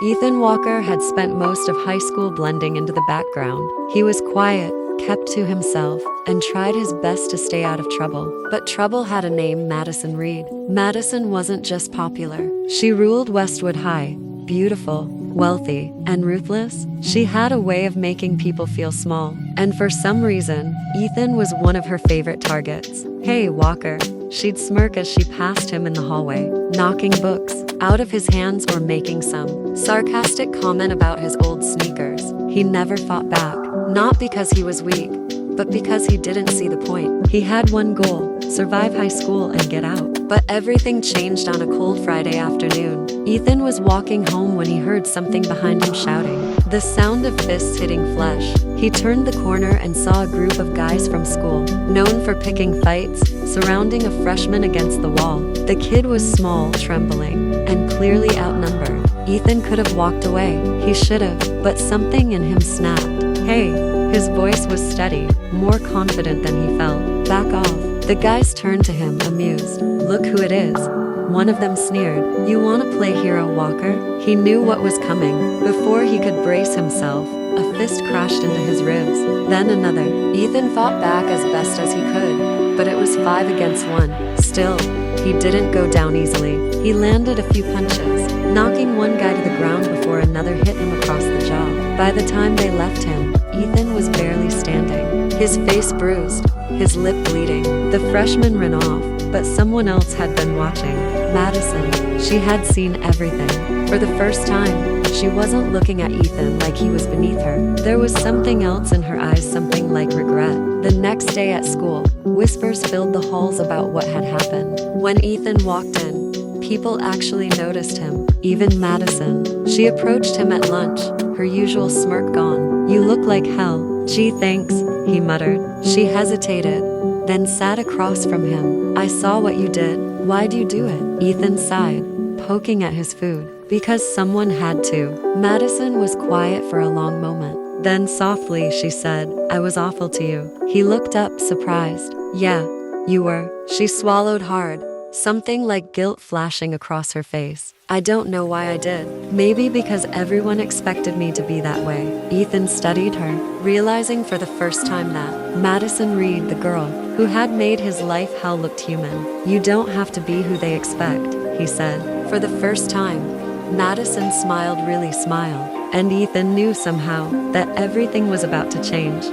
Ethan Walker had spent most of high school blending into the background. He was quiet, kept to himself, and tried his best to stay out of trouble. But trouble had a name: Madison Reed. Madison wasn't just popular. She ruled Westwood High. Beautiful, wealthy, and ruthless, she had a way of making people feel small. And for some reason, Ethan was one of her favorite targets. "Hey, Walker," she'd smirk as she passed him in the hallway, knocking books out of his hands or making some sarcastic comment about his old sneakers. He never fought back, not because he was weak, but because he didn't see the point. He had one goal: survive high school and get out. But everything changed on a cold Friday afternoon. Ethan was walking home when he heard something behind him shouting. The sound of fists hitting flesh. He turned the corner and saw a group of guys from school, known for picking fights, surrounding a freshman against the wall. The kid was small, trembling, and clearly outnumbered. Ethan could have walked away. He should have, but something in him snapped. "Hey." His voice was steady, more confident than he felt. "Back off." The guys turned to him, amused. "Look who it is." One of them sneered. "You want to play hero, Walker?" He knew what was coming. Before he could brace himself, a fist crashed into his ribs. Then another. Ethan fought back as best as he could, but it was 5 against 1. Still, he didn't go down easily. He landed a few punches, knocking one guy to the ground before another hit him across the jaw. By the time they left him, Ethan was barely standing, his face bruised, his lip bleeding. The freshman ran off, but someone else had been watching. Madison. She had seen everything. For the first time, she wasn't looking at Ethan like he was beneath her. There was something else in her eyes, something like regret. The next day at school, whispers filled the halls about what had happened. When Ethan walked in, people actually noticed him, even Madison. She approached him at lunch, her usual smirk gone. "You look like hell." "Gee, thanks," he muttered. She hesitated, then sat across from him. "I saw what you did. Why'd you do it?" Ethan sighed, poking at his food. "Because someone had to." Madison was quiet for a long moment. Then softly she said, "I was awful to you." He looked up, surprised. "Yeah, you were." She swallowed hard, something like guilt flashing across her face. "I don't know why I did. Maybe because everyone expected me to be that way." Ethan studied her, realizing for the first time that Madison Reed, the girl who had made his life hell, looked human. "You don't have to be who they expect," he said. For the first time, Madison smiled, really smiled, and Ethan knew somehow that everything was about to change.